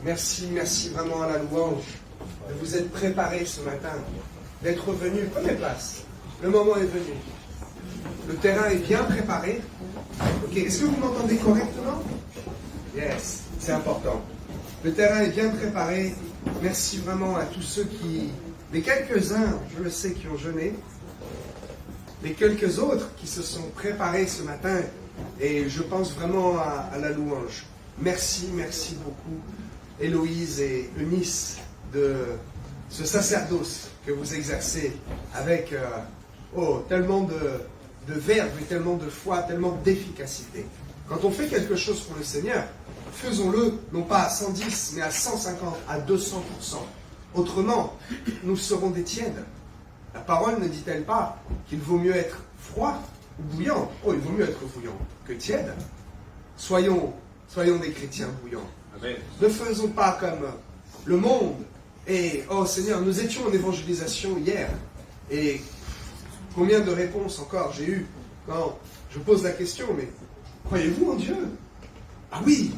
merci vraiment à la louange de vous être préparés ce matin, d'être venus. Prenez place. Le moment est venu. Le terrain est bien préparé. Ok, est-ce que vous m'entendez correctement? Yes, c'est important. Le terrain est bien préparé. Merci vraiment à tous ceux qui, les quelques-uns, je le sais, qui ont jeûné, les quelques autres qui se sont préparés ce matin, et je pense vraiment à la louange. Merci beaucoup, Héloïse et Eunice, de ce sacerdoce que vous exercez avec tellement de verve et tellement de foi, tellement d'efficacité. Quand on fait quelque chose pour le Seigneur, faisons-le non pas à 110, mais à 150, à 200%. Autrement, nous serons des tièdes. La parole ne dit-elle pas qu'il vaut mieux être froid ou bouillant? Oh, il vaut mieux être bouillant que tiède. Soyons des chrétiens bouillants. Amen. Ne faisons pas comme le monde. Et, oh Seigneur, nous étions en évangélisation hier. Et combien de réponses encore j'ai eues quand je pose la question, mais croyez-vous en Dieu? Ah oui.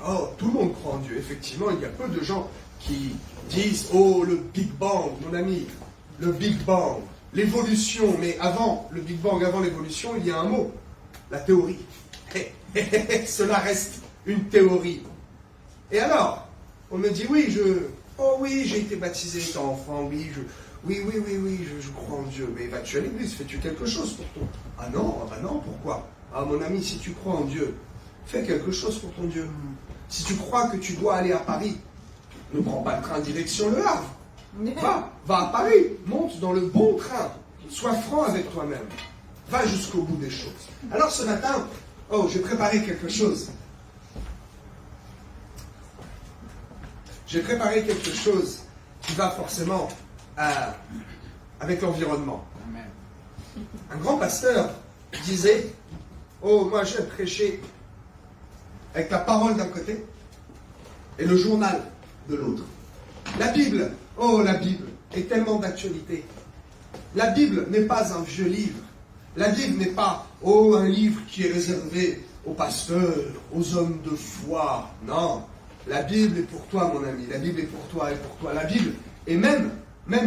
Oh, tout le monde croit en Dieu. Effectivement, il y a peu de gens qui disent, oh, le Big Bang, mon ami, le Big Bang, l'évolution. Mais avant le Big Bang, avant l'évolution, il y a un mot, la théorie. Cela reste une théorie. Et alors, on me dit, oui, j'ai été baptisé étant enfant, je crois en Dieu. Mais vas-tu à l'église, fais-tu quelque chose pour toi? Ah non, pourquoi? Ah mon ami, si tu crois en Dieu, fais quelque chose pour ton Dieu. Si tu crois que tu dois aller à Paris, ne prends pas le train direction Le Havre. Va à Paris, monte dans le bon train. Sois franc avec toi-même. Va jusqu'au bout des choses. Alors ce matin, j'ai préparé quelque chose. J'ai préparé quelque chose qui va forcément avec l'environnement. Un grand pasteur disait, moi j'aime prêcher avec la parole d'un côté et le journal de l'autre. La Bible est tellement d'actualité. La Bible n'est pas un vieux livre. La Bible n'est pas, un livre qui est réservé aux pasteurs, aux hommes de foi. Non, la Bible est pour toi, mon ami. La Bible est pour toi et pour toi. La Bible est même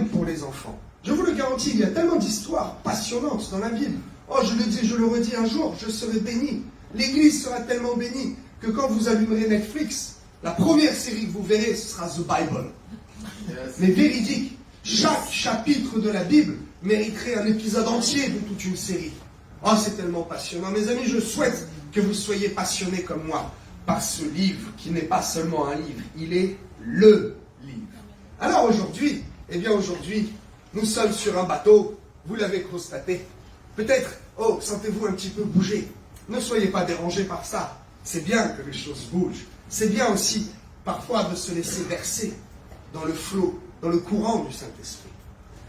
pour les enfants. Je vous le garantis, il y a tellement d'histoires passionnantes dans la Bible. Je le dis, je le redis, un jour, je serai béni. L'Église sera tellement bénie que quand vous allumerez Netflix, la première série que vous verrez, ce sera The Bible. Yes. Mais véridique, chaque chapitre de la Bible mériterait un épisode entier de toute une série. C'est tellement passionnant. Mes amis, je souhaite que vous soyez passionnés comme moi par ce livre qui n'est pas seulement un livre, il est le livre. Alors aujourd'hui, nous sommes sur un bateau, vous l'avez constaté. Peut-être, sentez-vous un petit peu bouger. Ne soyez pas dérangés par ça. C'est bien que les choses bougent. C'est bien aussi, parfois, de se laisser verser dans le flot, dans le courant du Saint-Esprit.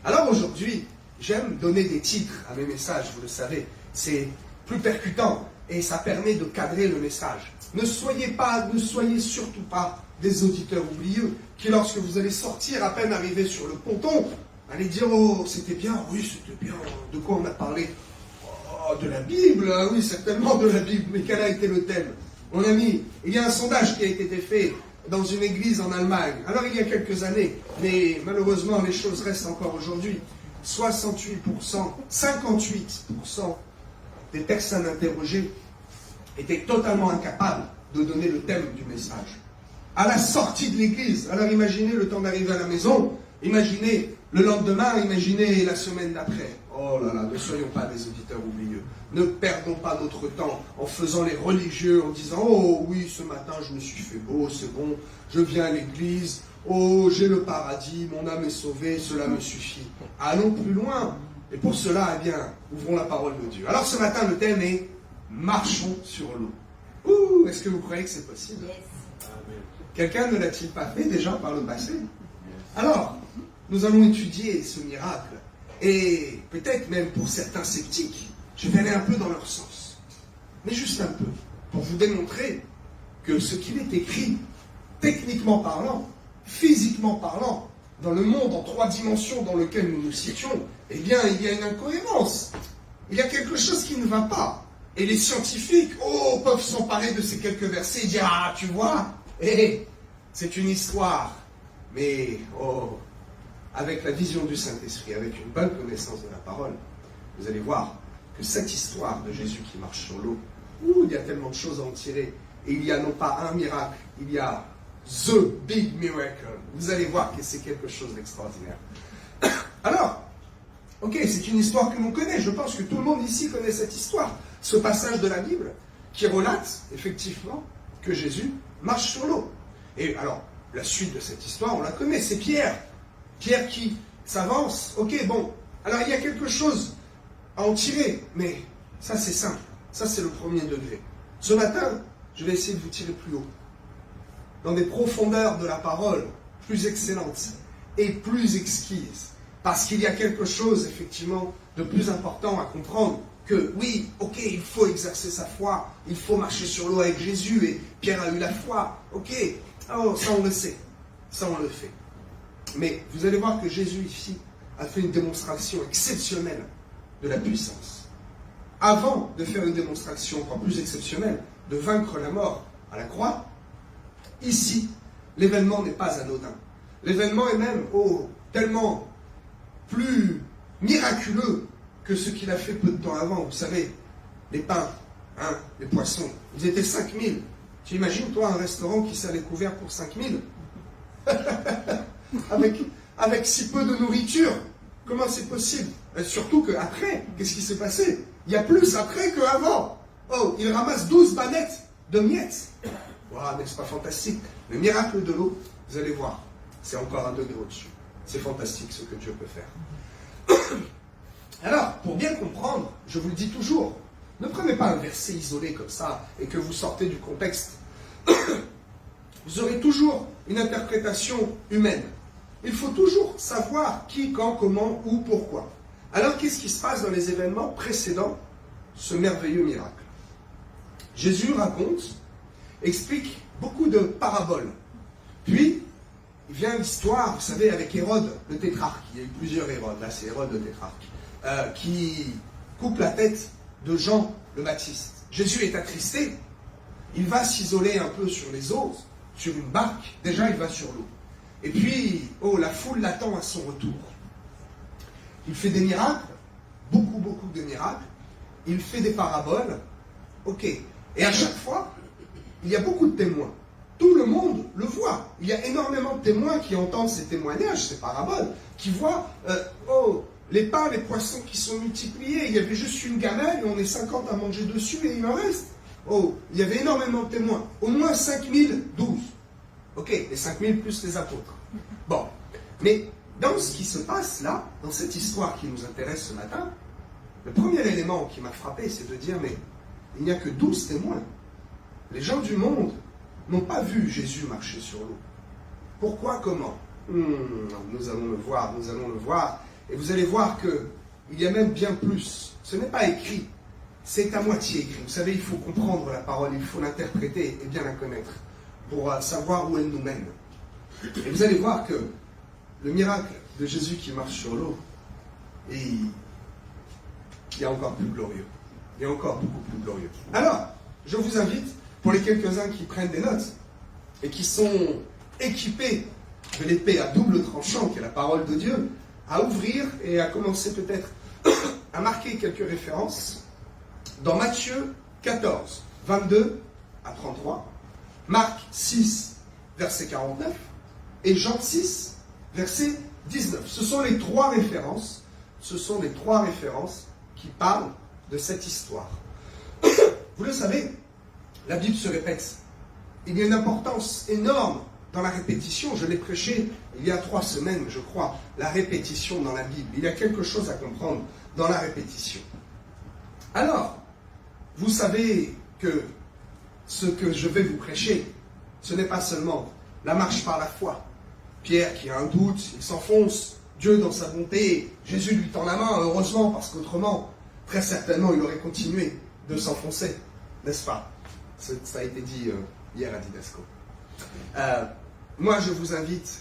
Alors aujourd'hui, j'aime donner des titres à mes messages, vous le savez. C'est plus percutant et ça permet de cadrer le message. Ne soyez surtout pas des auditeurs oublieux qui, lorsque vous allez sortir, à peine arriver sur le ponton, allez dire, c'était bien, oui, c'était bien. De quoi on a parlé? De la Bible, oui, certainement de la Bible. Mais quel a été le thème? Mon ami, il y a un sondage qui a été fait dans une église en Allemagne. Alors il y a quelques années, mais malheureusement les choses restent encore aujourd'hui. 58% des personnes interrogées étaient totalement incapables de donner le thème du message. À la sortie de l'église, alors imaginez le temps d'arriver à la maison, imaginez le lendemain, imaginez la semaine d'après. Oh là là, ne soyons pas des auditeurs oublieux. Ne perdons pas notre temps en faisant les religieux, en disant, oui, ce matin je me suis fait beau, c'est bon, je viens à l'église, j'ai le paradis, mon âme est sauvée, cela me suffit. Allons plus loin. Et pour cela, ouvrons la parole de Dieu. Alors ce matin, le thème est « Marchons sur l'eau ». Est-ce que vous croyez que c'est possible? Yes. Quelqu'un ne l'a-t-il pas fait déjà par le passé? Alors, nous allons étudier ce miracle. Et peut-être même pour certains sceptiques, je vais aller un peu dans leur sens. Mais juste un peu, pour vous démontrer que ce qu'il est écrit, techniquement parlant, physiquement parlant, dans le monde en 3 dimensions dans lequel nous nous situons, il y a une incohérence. Il y a quelque chose qui ne va pas. Et les scientifiques, peuvent s'emparer de ces quelques versets et dire, tu vois, c'est une histoire, mais avec la vision du Saint-Esprit, avec une bonne connaissance de la parole, vous allez voir que cette histoire de Jésus qui marche sur l'eau, il y a tellement de choses à en tirer. Et il y a non pas un miracle, il y a the big miracle. Vous allez voir que c'est quelque chose d'extraordinaire. Alors, ok, c'est une histoire que l'on connaît. Je pense que tout le monde ici connaît cette histoire. Ce passage de la Bible qui relate, effectivement, que Jésus marche sur l'eau. Et alors, la suite de cette histoire, on la connaît, c'est Pierre. Pierre qui s'avance. Ok, bon, alors il y a quelque chose à en tirer, mais ça c'est simple. Ça c'est le premier degré. Ce matin, je vais essayer de vous tirer plus haut, dans des profondeurs de la parole plus excellentes et plus exquises. Parce qu'il y a quelque chose, effectivement, de plus important à comprendre. Que oui, ok, il faut exercer sa foi, il faut marcher sur l'eau avec Jésus, et Pierre a eu la foi. Ok, ça on le sait, ça on le fait. Mais vous allez voir que Jésus ici a fait une démonstration exceptionnelle de la puissance. Avant de faire une démonstration encore plus exceptionnelle, de vaincre la mort à la croix, ici, l'événement n'est pas anodin. L'événement est même tellement plus miraculeux que ce qu'il a fait peu de temps avant. Vous savez, les pains, les poissons, ils étaient 5000. Tu imagines, toi, un restaurant qui sert les couverts pour 5000 avec si peu de nourriture, comment c'est possible? Surtout qu'après, qu'est-ce qui s'est passé? Il y a plus après qu'avant. Il ramasse 12 bannettes de miettes. Waouh, n'est-ce pas fantastique? Le miracle de l'eau, vous allez voir, c'est encore un degré au-dessus. C'est fantastique ce que Dieu peut faire. Alors, pour bien comprendre, je vous le dis toujours, ne prenez pas un verset isolé comme ça et que vous sortez du contexte. Vous aurez toujours une interprétation humaine. Il faut toujours savoir qui, quand, comment, où, pourquoi. Alors, qu'est-ce qui se passe dans les événements précédents ce merveilleux miracle? Jésus raconte, explique beaucoup de paraboles. Puis, il vient l'histoire, vous savez, avec Hérode, le tétrarque. Il y a eu plusieurs Hérodes, là c'est Hérode le tétrarque, qui coupe la tête de Jean le Baptiste. Jésus est attristé, il va s'isoler un peu sur les eaux, sur une barque, déjà il va sur l'eau. Et puis, la foule l'attend à son retour. Il fait des miracles, beaucoup de miracles, il fait des paraboles, ok. Et à chaque fois, il y a beaucoup de témoins. Tout le monde le voit. Il y a énormément de témoins qui entendent ces témoignages, ces paraboles, qui voient, les pains, les poissons qui sont multipliés, il y avait juste une gamelle et on est 50 à manger dessus et il en reste. Il y avait énormément de témoins. Au moins 5012. Ok, les 5000 plus les apôtres. Bon, mais dans ce qui se passe là, dans cette histoire qui nous intéresse ce matin, le premier élément qui m'a frappé, c'est de dire, mais il n'y a que 12 témoins. Les gens du monde n'ont pas vu Jésus marcher sur l'eau. Pourquoi, comment? Nous allons le voir, et vous allez voir qu'il y a même bien plus. Ce n'est pas écrit, c'est à moitié écrit. Vous savez, il faut comprendre la parole, il faut l'interpréter et bien la connaître pour savoir où elle nous mène. Et vous allez voir que le miracle de Jésus qui marche sur l'eau, il est encore plus glorieux. Il est encore beaucoup plus glorieux. Alors, je vous invite, pour les quelques-uns qui prennent des notes et qui sont équipés de l'épée à double tranchant, qui est la parole de Dieu, à ouvrir et à commencer peut-être à marquer quelques références dans Matthieu 14, 22 à 33, Marc 6, verset 49, et Jean 6, verset 19. Ce sont les trois références qui parlent de cette histoire. Vous le savez, la Bible se répète. Il y a une importance énorme dans la répétition. Je l'ai prêché il y a 3 semaines, je crois, la répétition dans la Bible. Il y a quelque chose à comprendre dans la répétition. Alors, vous savez que ce que je vais vous prêcher, ce n'est pas seulement la marche par la foi. Pierre qui a un doute, il s'enfonce, Dieu dans sa bonté, Jésus lui tend la main, heureusement, parce qu'autrement, très certainement, il aurait continué de s'enfoncer, n'est-ce pas? Ça a été dit hier à Didasco. Moi, je vous invite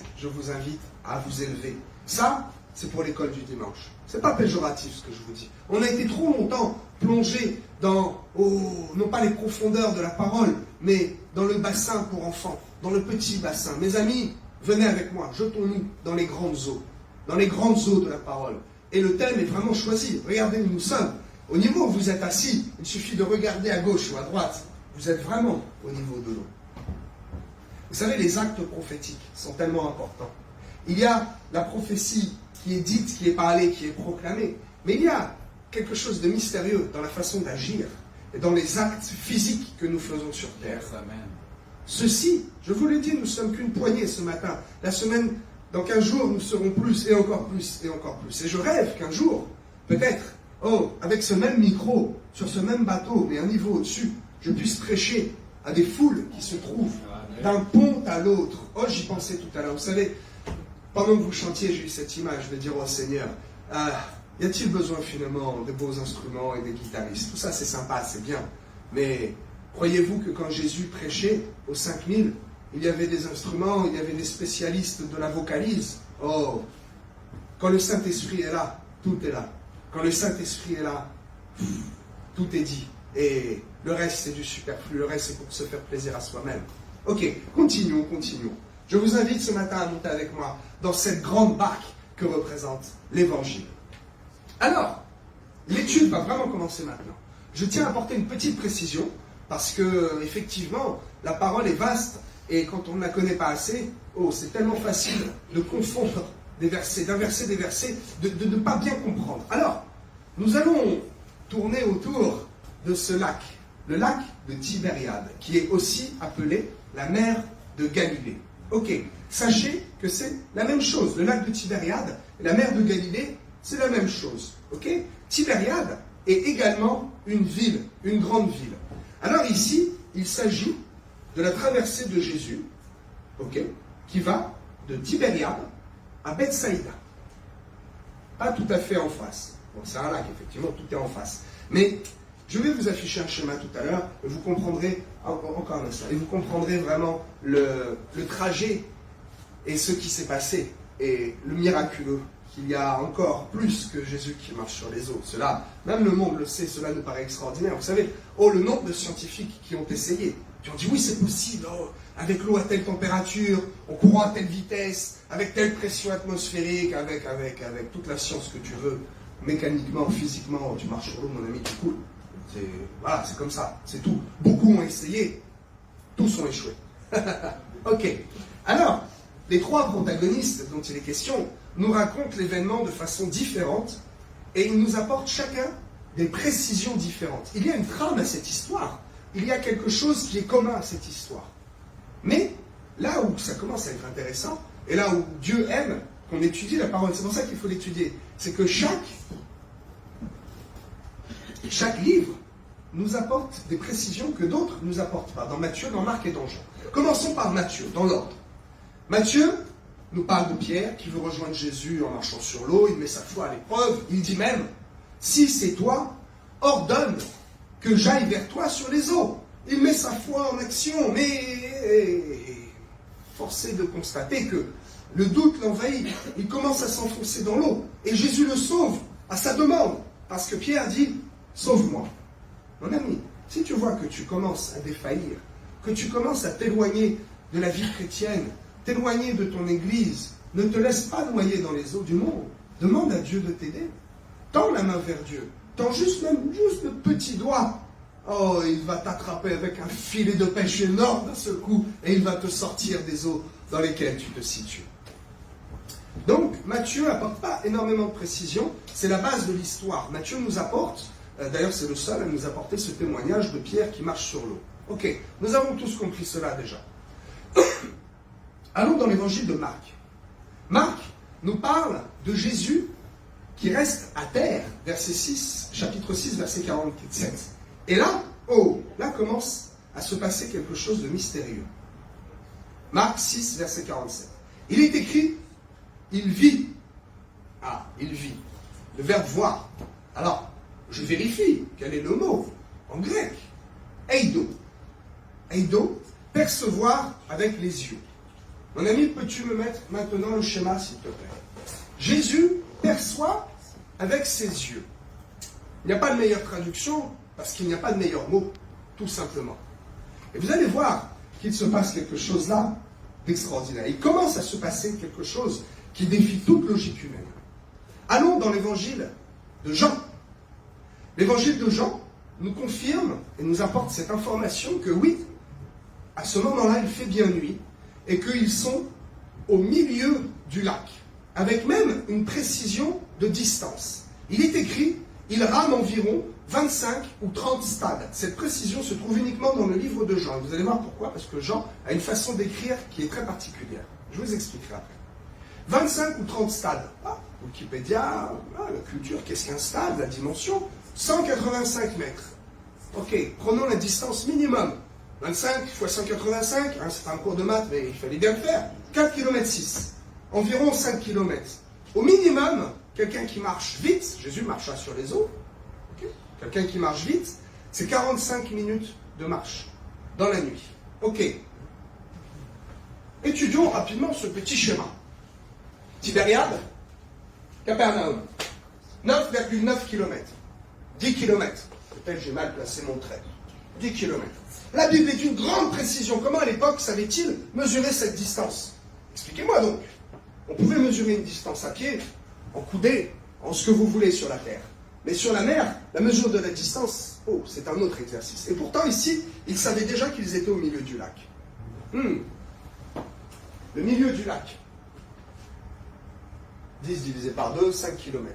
à vous élever. Ça, c'est pour l'école du dimanche. C'est pas péjoratif ce que je vous dis. On a été trop longtemps plongé dans, non pas les profondeurs de la parole, mais dans le bassin pour enfants, dans le petit bassin. Mes amis, venez avec moi, jetons-nous dans les grandes eaux de la parole. Et le thème est vraiment choisi. Regardez où nous sommes. Au niveau où vous êtes assis, il suffit de regarder à gauche ou à droite. Vous êtes vraiment au niveau de l'eau. Vous savez, les actes prophétiques sont tellement importants. Il y a la prophétie qui est dite, qui est parlée, qui est proclamée. Mais il y a quelque chose de mystérieux dans la façon d'agir et dans les actes physiques que nous faisons sur terre. Amen. Ceci, je vous l'ai dit, nous ne sommes qu'une poignée ce matin. La semaine, dans 15 jours, nous serons plus et encore plus et encore plus. Et je rêve qu'un jour, peut-être, avec ce même micro, sur ce même bateau, mais un niveau au-dessus, je puisse prêcher à des foules qui se trouvent d'un pont à l'autre. Oh, j'y pensais tout à l'heure. Vous savez, pendant que vous chantiez, j'ai eu cette image de dire au Seigneur, y a-t-il besoin finalement de beaux instruments et des guitaristes? Tout ça, c'est sympa, c'est bien. Mais croyez-vous que quand Jésus prêchait aux 5000, il y avait des instruments, il y avait des spécialistes de la vocalise? Oh, quand le Saint-Esprit est là, tout est là. Quand le Saint-Esprit est là, tout est dit. Et le reste, c'est du superflu. Le reste, c'est pour se faire plaisir à soi-même. Ok, continuons. Je vous invite ce matin à monter avec moi dans cette grande barque que représente l'Évangile. Alors, l'étude va vraiment commencer maintenant. Je tiens à apporter une petite précision, parce que, effectivement, la parole est vaste, et quand on ne la connaît pas assez, c'est tellement facile de confondre des versets, d'inverser des versets, de ne pas bien comprendre. Alors, nous allons tourner autour de ce lac, le lac de Tibériade, qui est aussi appelé la mer de Galilée. Ok, sachez que c'est la même chose. Le lac de Tibériade et la mer de Galilée, c'est la même chose. Ok, Tibériade est également une ville, une grande ville. Alors ici, il s'agit de la traversée de Jésus, ok, qui va de Tibériade à Bethsaïda. Pas tout à fait en face. Bon, c'est un lac, effectivement, tout est en face. Mais je vais vous afficher un schéma tout à l'heure, et vous comprendrez, encore un instant, et vous comprendrez vraiment le trajet et ce qui s'est passé, et le miraculeux, qu'il y a encore plus que Jésus qui marche sur les eaux. Cela, même le monde le sait, cela nous paraît extraordinaire. Vous savez, le nombre de scientifiques qui ont essayé, qui ont dit oui, c'est possible, avec l'eau à telle température, on courant à telle vitesse, avec telle pression atmosphérique, avec toute la science que tu veux, mécaniquement, physiquement, tu marches sur l'eau, mon ami, tu coules. Voilà, c'est comme ça, c'est tout. Beaucoup ont essayé, tous ont échoué. Ok. Alors, les trois protagonistes dont il est question nous racontent l'événement de façon différente et ils nous apportent chacun des précisions différentes. Il y a une trame à cette histoire, il y a quelque chose qui est commun à cette histoire. Mais là où ça commence à être intéressant, et là où Dieu aime qu'on étudie la parole, c'est pour ça qu'il faut l'étudier, c'est que chaque livre nous apporte des précisions que d'autres ne nous apportent pas, dans Matthieu, dans Marc et dans Jean. Commençons par Matthieu, dans l'ordre. Matthieu nous parle de Pierre qui veut rejoindre Jésus en marchant sur l'eau, il met sa foi à l'épreuve, il dit même, si c'est toi, ordonne que j'aille vers toi sur les eaux. Il met sa foi en action, mais forcé de constater que le doute l'envahit, il commence à s'enfoncer dans l'eau, et Jésus le sauve à sa demande, parce que Pierre dit, sauve-moi. Mon ami, si tu vois que tu commences à défaillir, que tu commences à t'éloigner de la vie chrétienne, t'éloigner de ton église, ne te laisse pas noyer dans les eaux du monde. Demande à Dieu de t'aider. Tends la main vers Dieu. Tends juste le petit doigt. Oh, il va t'attraper avec un filet de pêche énorme d'un seul coup et il va te sortir des eaux dans lesquelles tu te situes. Donc, Matthieu n'apporte pas énormément de précision. C'est la base de l'histoire. Matthieu nous apporte, d'ailleurs c'est le seul à nous apporter ce témoignage de Pierre qui marche sur l'eau. Ok, nous avons tous compris cela déjà. Allons dans l'évangile de Marc. Marc nous parle de Jésus qui reste à terre, verset 6, chapitre 6, verset 47. Et là, là commence à se passer quelque chose de mystérieux. Marc 6, verset 47. Il est écrit, il vit. Ah, il vit. Le verbe voir. Alors, je vérifie quel est le mot en grec. Eido. Eido, percevoir avec les yeux. Mon ami, peux-tu me mettre maintenant le schéma, s'il te plaît? Jésus aperçoit avec ses yeux. Il n'y a pas de meilleure traduction parce qu'il n'y a pas de meilleur mot, tout simplement. Et vous allez voir qu'il se passe quelque chose là d'extraordinaire. Il commence à se passer quelque chose qui défie toute logique humaine. Allons dans l'évangile de Jean. L'évangile de Jean nous confirme et nous apporte cette information que oui, à ce moment-là, il fait bien nuit et qu'ils sont au milieu du lac, avec même une précision de distance. Il est écrit, il rame environ 25 ou 30 stades. Cette précision se trouve uniquement dans le livre de Jean. Et vous allez voir pourquoi, parce que Jean a une façon d'écrire qui est très particulière. Je vous expliquerai après. 25 ou 30 stades. Wikipédia, la culture, qu'est-ce qu'un stade, la dimension 185 mètres. Ok, prenons la distance minimum. 25 fois 185, c'est un cours de maths, mais il fallait bien le faire. 4 km 6, environ 5 km. Au minimum, quelqu'un qui marche vite, Jésus marcha sur les eaux, okay. Quelqu'un qui marche vite, c'est 45 minutes de marche dans la nuit. Ok. Étudions rapidement ce petit schéma. Tibériade, Capernaum, 9,9 km. 10 km. Peut-être j'ai mal placé mon trait. 10 km. La Bible est d'une grande précision. Comment à l'époque savait-il mesurer cette distance? Expliquez-moi donc. On pouvait mesurer une distance à pied, en coudée, en ce que vous voulez sur la terre. Mais sur la mer, la mesure de la distance, c'est un autre exercice. Et pourtant ici, ils savaient déjà qu'ils étaient au milieu du lac. Le milieu du lac. 10 divisé par 2, 5 km.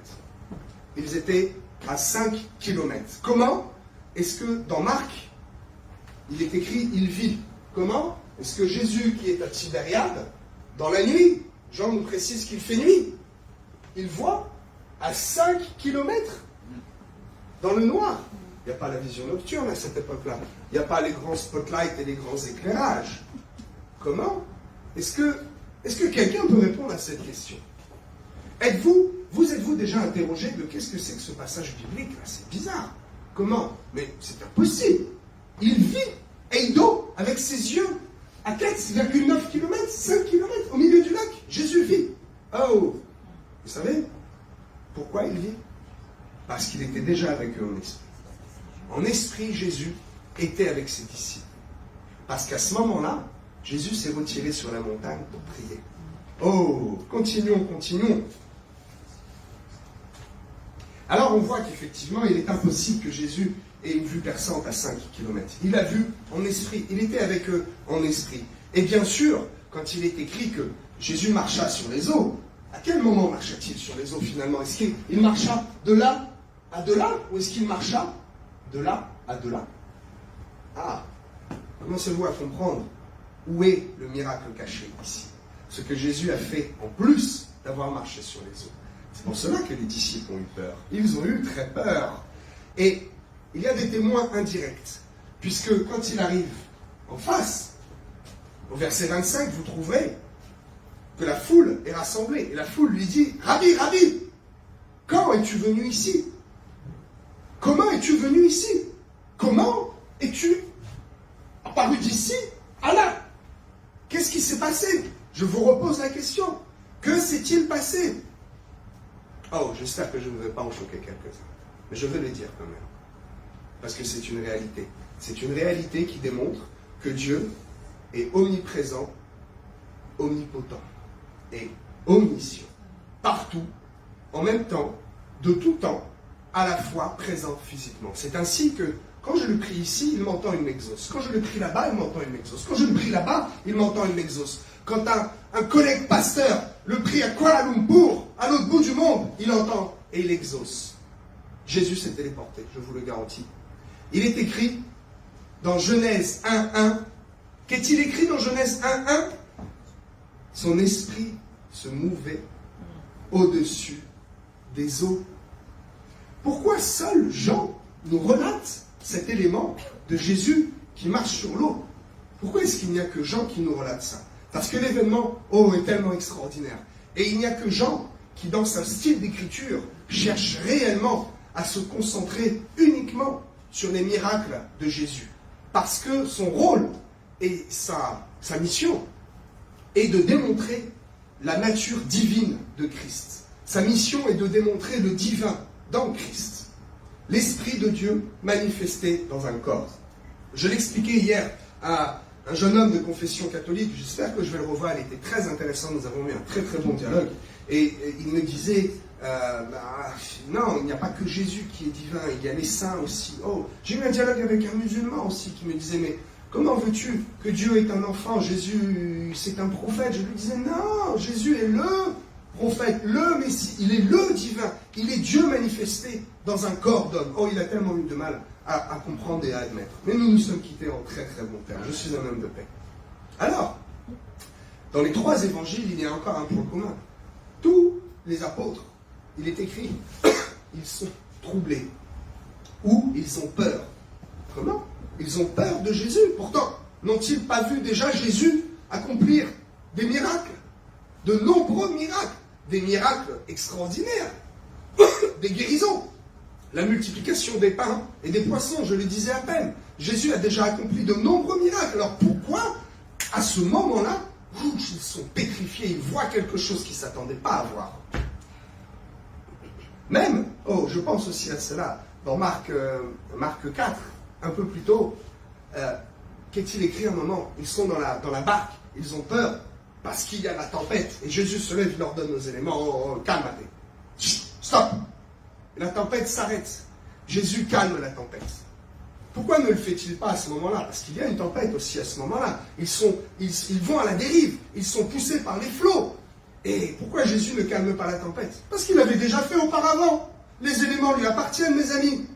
Ils étaient à 5 km. Comment est-ce que dans Marc, il est écrit « il vit ». Comment est-ce que Jésus, qui est à Tibériade, dans la nuit, Jean nous précise qu'il fait nuit, il voit à 5 km dans le noir. Il n'y a pas la vision nocturne à cette époque-là. Il n'y a pas les grands spotlights et les grands éclairages. Comment est-ce que quelqu'un peut répondre à cette question? Vous êtes-vous déjà interrogé de qu'est-ce que c'est que ce passage biblique là? C'est bizarre. Comment? Mais c'est impossible. Il vit Eido avec ses yeux à 4,9 km, 5 km au milieu du lac. Jésus vit. Oh! Vous savez pourquoi il vit? Parce qu'il était déjà avec eux en esprit. En esprit, Jésus était avec ses disciples. Parce qu'à ce moment-là, Jésus s'est retiré sur la montagne pour prier. Oh! Continuons. Alors on voit qu'effectivement, il est impossible que Jésus ait une vue perçante à 5 km. Il a vu en esprit, il était avec eux en esprit. Et bien sûr, quand il est écrit que Jésus marcha sur les eaux, à quel moment marcha-t-il sur les eaux finalement? Est-ce qu'il marcha de là à de là, ou est-ce qu'il marcha de là à de là? Ah, commencez-vous à comprendre où est le miracle caché ici? Ce que Jésus a fait en plus d'avoir marché sur les eaux. C'est pour cela que les disciples ont eu peur. Ils ont eu très peur. Et il y a des témoins indirects, puisque quand il arrive en face, au verset 25, vous trouverez que la foule est rassemblée. Et la foule lui dit, « Rabbi, Rabbi, quand es-tu venu ici? Comment es-tu venu ici? Comment es-tu apparu d'ici à là? Qu'est-ce qui s'est passé? Je vous repose la question. Que s'est-il passé? » Oh, j'espère que je ne vais pas en choquer quelques-uns. Mais je vais le dire quand même. Parce que c'est une réalité. C'est une réalité qui démontre que Dieu est omniprésent, omnipotent et omniscient. Partout, en même temps, de tout temps, à la fois présent physiquement. C'est ainsi que, quand je le prie ici, il m'entend, il m'exauce. Quand je le prie là-bas, il m'entend, il m'exauce. Quand je le prie là-bas, il m'entend, il m'exauce. Quand un collègue pasteur le prie à Kuala Lumpur, à l'autre bout du monde, il entend et il exauce. Jésus s'est téléporté, je vous le garantis. Il est écrit dans Genèse 1.1. Qu'est-il écrit dans Genèse 1.1? Son esprit se mouvait au-dessus des eaux. Pourquoi seul Jean nous relate cet élément de Jésus qui marche sur l'eau? Pourquoi est-ce qu'il n'y a que Jean qui nous relate ça? Parce que l'événement, est tellement extraordinaire. Et il n'y a que Jean qui, dans sa style d'écriture, cherche réellement à se concentrer uniquement sur les miracles de Jésus. Parce que son rôle et sa mission est de démontrer la nature divine de Christ. Sa mission est de démontrer le divin dans Christ, l'Esprit de Dieu manifesté dans un corps. Je l'expliquais hier à un jeune homme de confession catholique, j'espère que je vais le revoir, il était très intéressant, nous avons eu un très très bon dialogue, et il me disait, non, il n'y a pas que Jésus qui est divin, il y a les saints aussi. Oh, j'ai eu un dialogue avec un musulman aussi qui me disait, mais comment veux-tu que Dieu est un enfant, Jésus c'est un prophète? Je lui disais, non, Jésus est le prophète, le Messie, il est le divin, il est Dieu manifesté dans un corps d'homme. Oh, il a tellement eu de mal à comprendre et à admettre. Mais nous nous sommes quittés en très très bon terme. Je suis un homme de paix. Alors, dans les 3 évangiles, il y a encore un point commun. Tous les apôtres, il est écrit, ils sont troublés ou ils ont peur. Comment? Ils ont peur de Jésus. Pourtant, n'ont-ils pas vu déjà Jésus accomplir des miracles? De nombreux miracles. Des miracles extraordinaires. Des guérisons. La multiplication des pains et des poissons, je le disais à peine. Jésus a déjà accompli de nombreux miracles. Alors pourquoi, à ce moment-là, ils sont pétrifiés, ils voient quelque chose qu'ils ne s'attendaient pas à voir? Même, je pense aussi à cela, dans Marc 4, un peu plus tôt, qu'est-il écrit à un moment? Ils sont dans la barque, ils ont peur, parce qu'il y a la tempête. Et Jésus se lève, il leur donne aux éléments, calme-toi. Stop! Et la tempête s'arrête. Jésus calme la tempête. Pourquoi ne le fait-il pas à ce moment-là? Parce qu'il y a une tempête aussi à ce moment-là. Ils vont à la dérive, ils sont poussés par les flots. Et pourquoi Jésus ne calme pas la tempête? Parce qu'il l'avait déjà fait auparavant. Les éléments lui appartiennent, mes amis.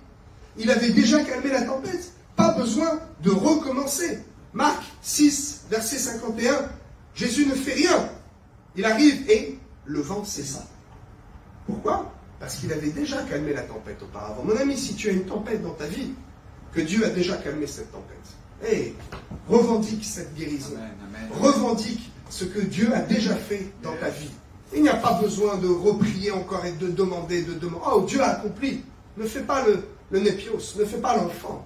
Il avait déjà calmé la tempête. Pas besoin de recommencer. Marc 6, verset 51. Jésus ne fait rien. Il arrive et le vent cessa. Pourquoi? Parce qu'il avait déjà calmé la tempête auparavant. Mon ami, si tu as une tempête dans ta vie, que Dieu a déjà calmé cette tempête, revendique cette guérison. Amen. Revendique ce que Dieu a déjà fait dans ta vie. Il n'y a pas besoin de reprier encore et de demander, Oh, Dieu a accompli. Ne fais pas le népios, ne fais pas l'enfant.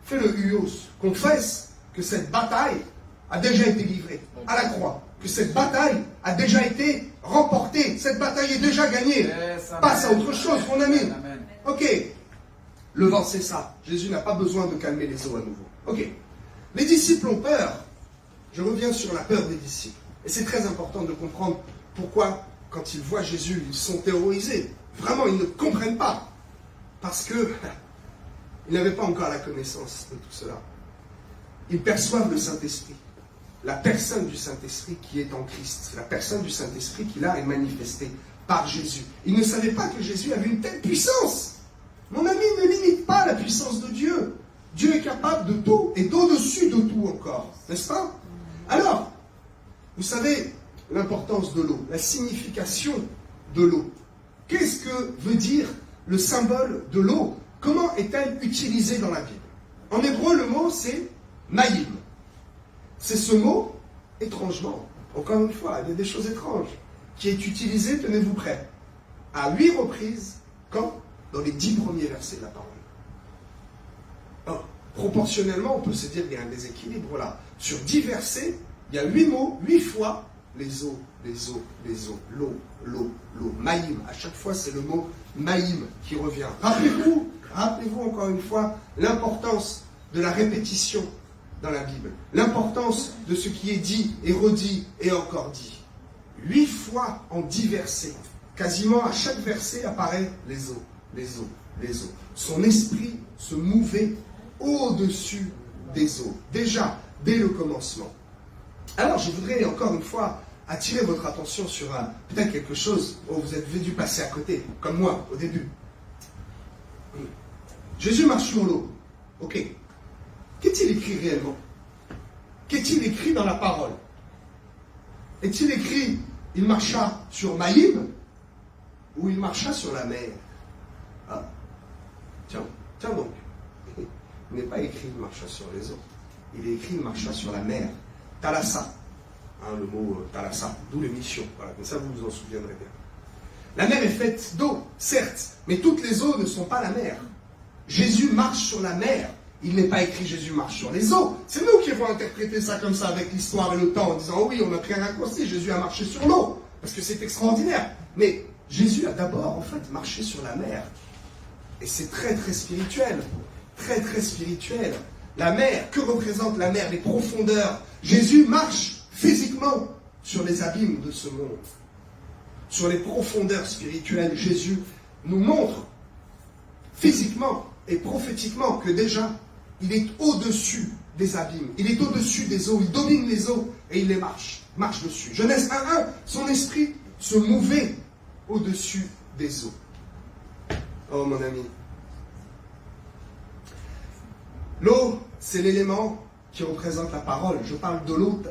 Fais le huios. Confesse que cette bataille a déjà été livrée à la croix. Que cette bataille a déjà été remportée. Cette bataille est déjà gagnée. Yes, passe à autre chose, mon ami. Amen. Ok. Le vent, c'est ça. Jésus n'a pas besoin de calmer les eaux à nouveau. Ok. Les disciples ont peur. Je reviens sur la peur des disciples. Et c'est très important de comprendre pourquoi, quand ils voient Jésus, ils sont terrorisés. Vraiment, ils ne comprennent pas. Parce que ils n'avaient pas encore la connaissance de tout cela. Ils perçoivent le Saint-Esprit. La personne du Saint-Esprit qui est en Christ. La personne du Saint-Esprit qui là est manifestée par Jésus. Ils ne savaient pas que Jésus avait une telle puissance. Mon ami, ne limite pas la puissance de Dieu. Dieu est capable de tout et d'au-dessus de tout encore. N'est-ce pas? Alors, vous savez l'importance de l'eau, la signification de l'eau. Qu'est-ce que veut dire le symbole de l'eau? Comment est-elle utilisée dans la Bible? En hébreu, le mot c'est maïm. C'est ce mot, étrangement, encore une fois, il y a des choses étranges, qui est utilisé, tenez-vous prêts, à 8 reprises, quand? Dans les 10 premiers versets de la parole. Alors, proportionnellement, on peut se dire qu'il y a un déséquilibre là. Sur 10 versets, il y a 8 mots, 8 fois, les eaux, les eaux, les eaux, l'eau, l'eau, l'eau, maïm. À chaque fois, c'est le mot maïm qui revient. Rappelez-vous encore une fois l'importance de la répétition dans la Bible. L'importance de ce qui est dit et redit et encore dit. 8 fois en 10 versets. Quasiment à chaque verset apparaît les eaux, les eaux, les eaux. Son esprit se mouvait au-dessus des eaux. Déjà, dès le commencement. Alors, je voudrais encore une fois attirer votre attention sur peut-être quelque chose où vous avez dû passer à côté, comme moi, au début. Jésus marche sur l'eau. Ok. Qu'est-il écrit réellement? Qu'est-il écrit dans la parole? Est-il écrit, il marcha sur Maïm ou il marcha sur la mer? Ah, tiens donc. Il n'est pas écrit, il marcha sur les eaux. Il est écrit, il marcha sur la mer. Thalassa. Le mot Thalassa, d'où l'émission. Voilà, comme ça vous vous en souviendrez bien. La mer est faite d'eau, certes, mais toutes les eaux ne sont pas la mer. Jésus marche sur la mer. Il n'est pas écrit Jésus marche sur les eaux. C'est nous qui avons interprété ça comme ça avec l'histoire et le temps en disant oh oui, on a pris un raccourci, Jésus a marché sur l'eau, parce que c'est extraordinaire. Mais Jésus a d'abord, en fait, marché sur la mer. Et c'est très, très spirituel. Très, très spirituel. La mer, que représente la mer? Les profondeurs. Jésus marche physiquement sur les abîmes de ce monde. Sur les profondeurs spirituelles, Jésus nous montre physiquement et prophétiquement que déjà, il est au-dessus des abîmes. Il est au-dessus des eaux. Il domine les eaux et il les marche dessus. Genèse 1:1, son esprit se mouvait au-dessus des eaux. Oh mon ami. L'eau, c'est l'élément qui représente la parole. Je parle de l'eau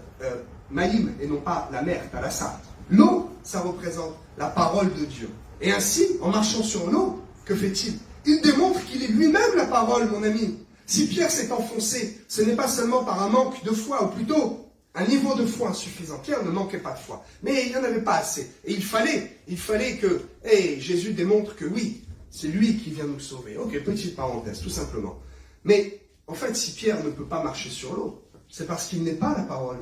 Maïm et non pas la mer, Talassa. L'eau, ça représente la parole de Dieu. Et ainsi, en marchant sur l'eau, que fait-il? Il démontre qu'il est lui-même la parole, mon ami. Si Pierre s'est enfoncé, ce n'est pas seulement par un manque de foi, ou plutôt un niveau de foi insuffisant. Pierre ne manquait pas de foi, mais il n'y en avait pas assez. Et il fallait que Jésus démontre que oui, c'est lui qui vient nous sauver. Ok, petite parenthèse, tout simplement. Mais en fait, si Pierre ne peut pas marcher sur l'eau, c'est parce qu'il n'est pas la parole.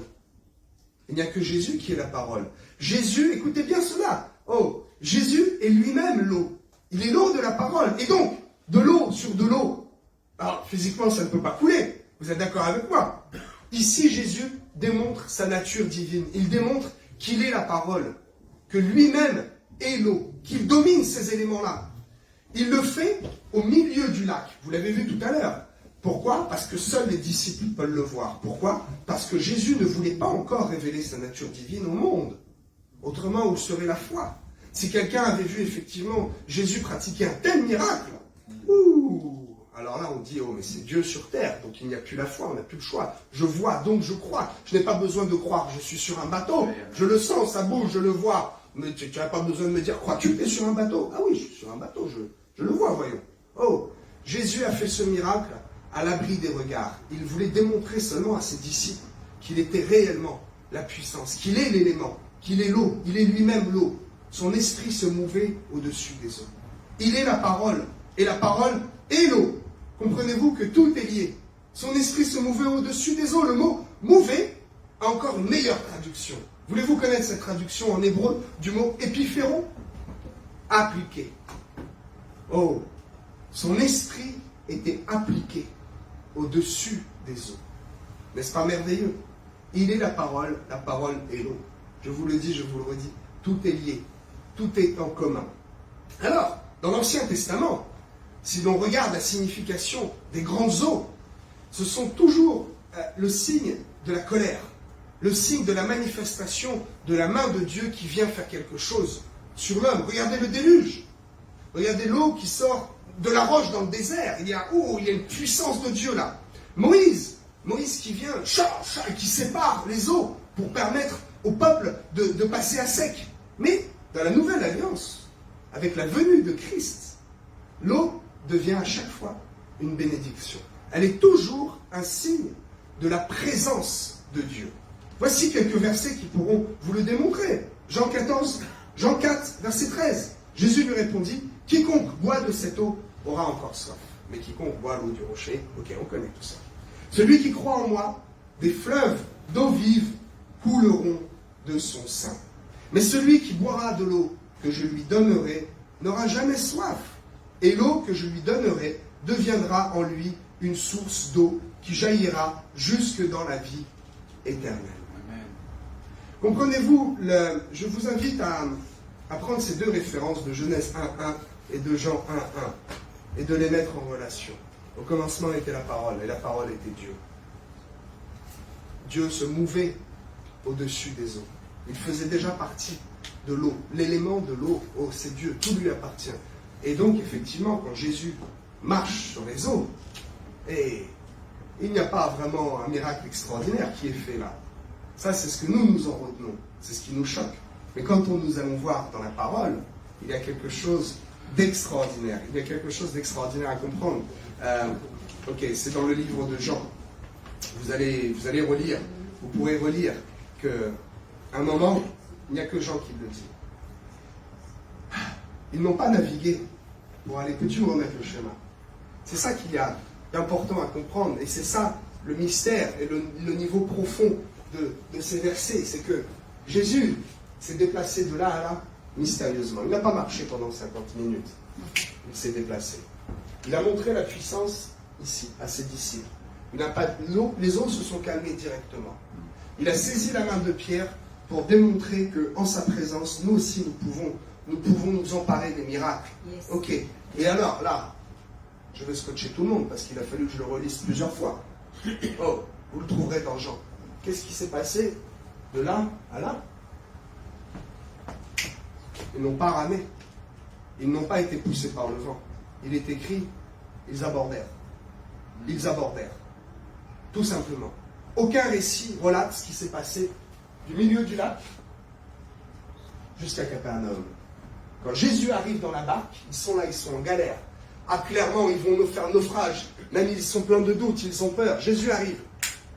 Il n'y a que Jésus qui est la parole. Jésus, écoutez bien cela. Oh, Jésus est lui-même l'eau. Il est l'eau de la parole. Et donc, de l'eau sur de l'eau. Alors, physiquement, ça ne peut pas couler. Vous êtes d'accord avec moi? Ici, Jésus démontre sa nature divine. Il démontre qu'il est la parole. Que lui-même est l'eau. Qu'il domine ces éléments-là. Il le fait au milieu du lac. Vous l'avez vu tout à l'heure. Pourquoi? Parce que seuls les disciples peuvent le voir. Pourquoi? Parce que Jésus ne voulait pas encore révéler sa nature divine au monde. Autrement, où serait la foi? Si quelqu'un avait vu effectivement Jésus pratiquer un tel miracle, alors là on dit, oh mais c'est Dieu sur terre, donc il n'y a plus la foi, on n'a plus le choix. Je vois, donc je crois. Je n'ai pas besoin de croire, je suis sur un bateau. Je le sens, ça bouge, je le vois. Mais tu n'as pas besoin de me dire, crois-tu que tu es sur un bateau? Ah oui, je suis sur un bateau, je le vois, voyons. Oh, Jésus a fait ce miracle à l'abri des regards. Il voulait démontrer seulement à ses disciples qu'il était réellement la puissance, qu'il est l'élément, qu'il est l'eau, il est lui-même l'eau. Son esprit se mouvait au-dessus des eaux. Il est la parole, et la parole est l'eau. Comprenez-vous que tout est lié. Son esprit se mouvait au-dessus des eaux. Le mot « mouver » a encore une meilleure traduction. Voulez-vous connaître cette traduction en hébreu du mot « épiphéron » ? Appliqué. Oh, son esprit était appliqué au-dessus des eaux. N'est-ce pas merveilleux? Il est la parole est l'eau. Je vous le dis, je vous le redis, tout est lié, tout est en commun. Alors, dans l'Ancien Testament, si l'on regarde la signification des grandes eaux, ce sont toujours le signe de la colère, le signe de la manifestation de la main de Dieu qui vient faire quelque chose sur l'homme. Regardez le déluge, regardez l'eau qui sort de la roche dans le désert. Il y a une puissance de Dieu là. Moïse qui vient, et qui sépare les eaux pour permettre au peuple de passer à sec. Mais dans la nouvelle alliance, avec la venue de Christ, l'eau devient à chaque fois une bénédiction. Elle est toujours un signe de la présence de Dieu. Voici quelques versets qui pourront vous le démontrer. Jean 4, verset 13. Jésus lui répondit, « Quiconque boit de cette eau aura encore soif. Mais quiconque boit l'eau du rocher, ok, on connaît tout ça. Celui qui croit en moi, des fleuves d'eau vive couleront de son sein. Mais celui qui boira de l'eau que je lui donnerai n'aura jamais soif. Et l'eau que je lui donnerai deviendra en lui une source d'eau qui jaillira jusque dans la vie éternelle. » Amen. Comprenez-vous, je vous invite à prendre ces deux références de Genèse 1.1 et de Jean 1.1 et de les mettre en relation. Au commencement était la parole, et la parole était Dieu. Dieu se mouvait au-dessus des eaux. Il faisait déjà partie de l'eau. L'élément de l'eau, oh, c'est Dieu, tout lui appartient. Et donc, effectivement, quand Jésus marche sur les eaux, et il n'y a pas vraiment un miracle extraordinaire qui est fait là. Ça, c'est ce que nous en retenons. C'est ce qui nous choque. Mais quand nous allons voir dans la parole, il y a quelque chose d'extraordinaire. Il y a quelque chose d'extraordinaire à comprendre. Ok, c'est dans le livre de Jean. Vous allez relire, vous pourrez relire qu'à un moment, il n'y a que Jean qui le dit. Ils n'ont pas navigué pour aller, peux-tu me remettre le schéma? C'est ça qu'il y a d'important à comprendre. Et c'est ça le mystère et le niveau profond de ces versets. C'est que Jésus s'est déplacé de là à là mystérieusement. Il n'a pas marché pendant 50 minutes. Il s'est déplacé. Il a montré la puissance ici, à ses disciples. Il n'a pas l'eau, les eaux se sont calmées directement. Il a saisi la main de Pierre pour démontrer qu'en sa présence, nous aussi, nous pouvons nous emparer des miracles. Yes. Ok. Et alors, là, je vais scotcher tout le monde parce qu'il a fallu que je le relise plusieurs fois. Oh, vous le trouverez dans Jean. Qu'est-ce qui s'est passé de là à là? Ils n'ont pas ramé. Ils n'ont pas été poussés par le vent. Il est écrit, ils abordèrent. Ils abordèrent. Tout simplement. Aucun récit relate ce qui s'est passé du milieu du lac jusqu'à Capernaum. Quand Jésus arrive dans la barque, ils sont là, ils sont en galère. Ah, clairement, ils vont nous faire naufrage. Même ils sont pleins de doutes, ils ont peur. Jésus arrive.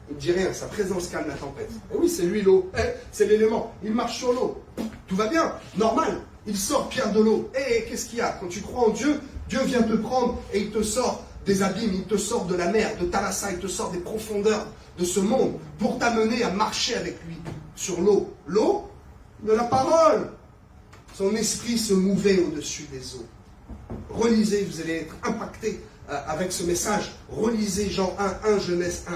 Il ne dit rien, sa présence calme la tempête. Et oui, c'est lui l'eau, c'est l'élément. Il marche sur l'eau. Tout va bien, normal. Il sort Pierre de l'eau. Et qu'est-ce qu'il y a? Quand tu crois en Dieu, Dieu vient te prendre et il te sort des abîmes, il te sort de la mer, de Thalassa, il te sort des profondeurs de ce monde pour t'amener à marcher avec lui sur l'eau. L'eau de la parole. Son esprit se mouvait au-dessus des eaux. Relisez, vous allez être impacté avec ce message. Relisez Jean 1:1, Genèse 1:1.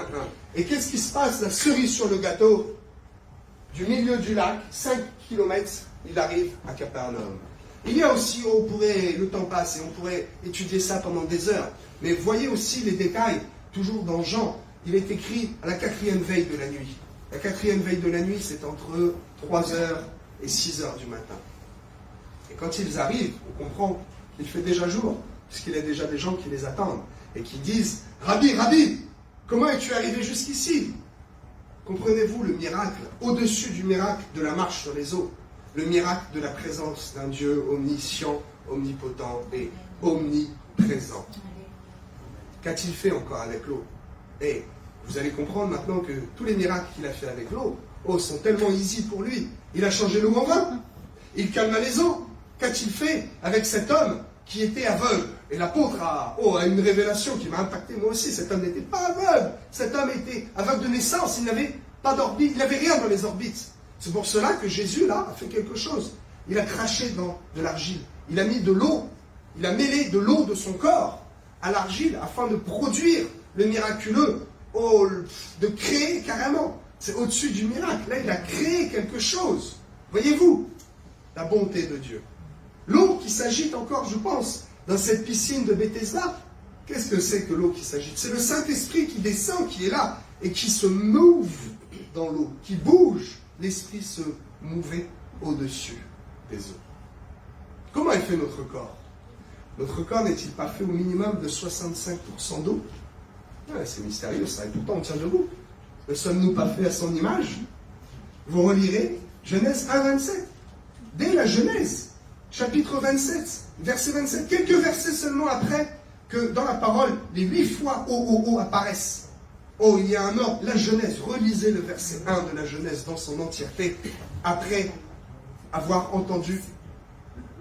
Et qu'est-ce qui se passe? La cerise sur le gâteau, du milieu du lac, 5 km, il arrive à Capernaum. Il y a aussi, le temps passe et on pourrait étudier ça pendant des heures, mais voyez aussi les détails, toujours dans Jean, il est écrit à la 4e veille de la nuit. La 4e veille de la nuit, c'est entre 3h et 6h du matin. Et quand ils arrivent, on comprend qu'il fait déjà jour, puisqu'il y a déjà des gens qui les attendent, et qui disent « Rabbi, Rabbi, comment es-tu arrivé jusqu'ici » Comprenez-vous le miracle, au-dessus du miracle de la marche sur les eaux, le miracle de la présence d'un Dieu omniscient, omnipotent et omniprésent. Qu'a-t-il fait encore avec l'eau? Et vous allez comprendre maintenant que tous les miracles qu'il a fait avec l'eau, sont tellement easy pour lui. Il a changé l'eau en vin, il calma les eaux. Qu'a-t-il fait avec cet homme qui était aveugle? Et l'apôtre a une révélation qui m'a impacté moi aussi. Cet homme n'était pas aveugle. Cet homme était aveugle de naissance. Il n'avait pas d'orbite. Il n'avait rien dans les orbites. C'est pour cela que Jésus, là, a fait quelque chose. Il a craché dans de l'argile. Il a mis de l'eau. Il a mêlé de l'eau de son corps à l'argile afin de produire le miraculeux. De créer carrément. C'est au-dessus du miracle. Là, il a créé quelque chose. Voyez-vous la bonté de Dieu. L'eau qui s'agite encore, je pense, dans cette piscine de Bethesda. Qu'est-ce que c'est que l'eau qui s'agite? C'est le Saint-Esprit qui descend, qui est là, et qui se move dans l'eau, qui bouge. L'Esprit se mouvait au-dessus des eaux. Comment est fait notre corps? Notre corps n'est-il pas fait au minimum de 65% d'eau? C'est mystérieux ça, et pourtant on tient debout. Ne sommes-nous pas faits à son image? Vous relirez Genèse 1:27. Dès la Genèse, chapitre 27, verset 27, quelques versets seulement après que dans la parole, les 8 fois apparaissent. Il y a un ordre, la Genèse, relisez le verset 1 de la Genèse dans son entièreté, après avoir entendu,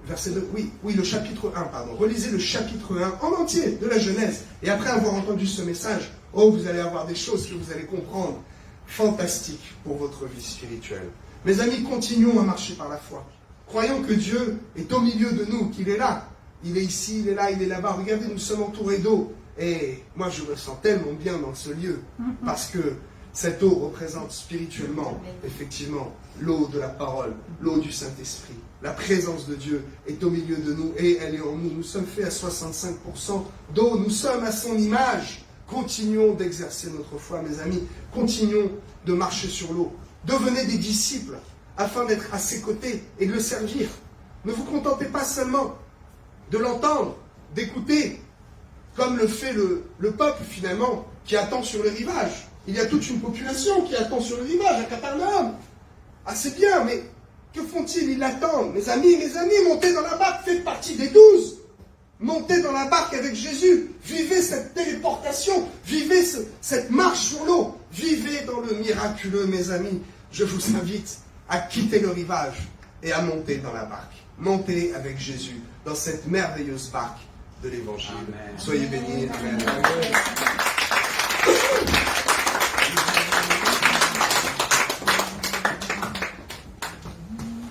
verset 2, oui, le chapitre 1, pardon, relisez le chapitre 1 en entier de la Genèse, et après avoir entendu ce message, vous allez avoir des choses que vous allez comprendre, fantastiques pour votre vie spirituelle. Mes amis, continuons à marcher par la foi. Croyons que Dieu est au milieu de nous, qu'il est là. Il est ici, il est là, il est là-bas. Regardez, nous sommes entourés d'eau. Et moi, je me sens tellement bien dans ce lieu. Parce que cette eau représente spirituellement, effectivement, l'eau de la parole, l'eau du Saint-Esprit. La présence de Dieu est au milieu de nous et elle est en nous. Nous sommes faits à 65% d'eau. Nous sommes à son image. Continuons d'exercer notre foi, mes amis. Continuons de marcher sur l'eau. Devenez des disciples afin d'être à ses côtés et de le servir. Ne vous contentez pas seulement de l'entendre, d'écouter, comme le fait le peuple finalement, qui attend sur le rivage. Il y a toute une population qui attend sur le rivage à Capernaum. Ah, c'est bien, mais que font-ils? Ils l'attendent. Mes amis, montez dans la barque, faites partie des 12. Montez dans la barque avec Jésus. Vivez cette téléportation. Vivez cette marche sur l'eau. Vivez dans le miraculeux, mes amis. Je vous invite à quitter le rivage et à monter dans la barque. Montez avec Jésus dans cette merveilleuse barque de l'Évangile. Amen. Soyez bénis. Amen. Amen.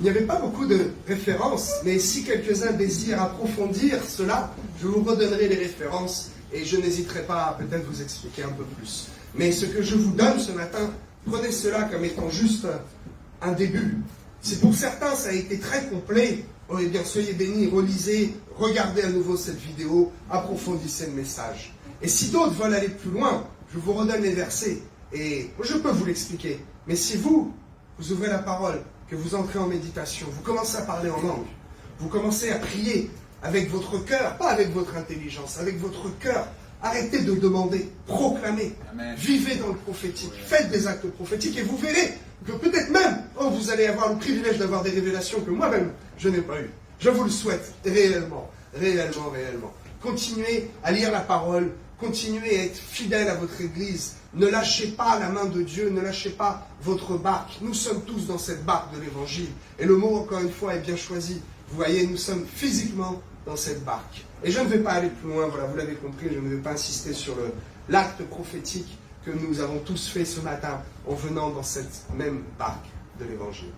Il n'y avait pas beaucoup de références, mais si quelques-uns désirent approfondir cela, je vous redonnerai les références et je n'hésiterai pas à peut-être vous expliquer un peu plus. Mais ce que je vous donne ce matin, prenez cela comme étant juste un début. Si pour certains ça a été très complet, oh, eh bien soyez bénis, relisez, regardez à nouveau cette vidéo, approfondissez le message. Et si d'autres veulent aller plus loin, je vous redonne les versets et je peux vous l'expliquer. Mais si vous ouvrez la parole, que vous entrez en méditation, vous commencez à parler en langue, vous commencez à prier avec votre cœur, pas avec votre intelligence, avec votre cœur. Arrêtez de demander, proclamez, Amen. Vivez dans le prophétique, faites des actes prophétiques et vous verrez que peut-être même, vous allez avoir le privilège d'avoir des révélations que moi-même, je n'ai pas eues. Je vous le souhaite, réellement, réellement, réellement. Continuez à lire la parole, continuez à être fidèle à votre Église. Ne lâchez pas la main de Dieu, ne lâchez pas votre barque. Nous sommes tous dans cette barque de l'Évangile. Et le mot, encore une fois, est bien choisi. Vous voyez, nous sommes physiquement dans cette barque. Et je ne vais pas aller plus loin, voilà, vous l'avez compris, je ne vais pas insister sur l'acte prophétique que nous avons tous fait ce matin en venant dans cette même barque de l'Évangile.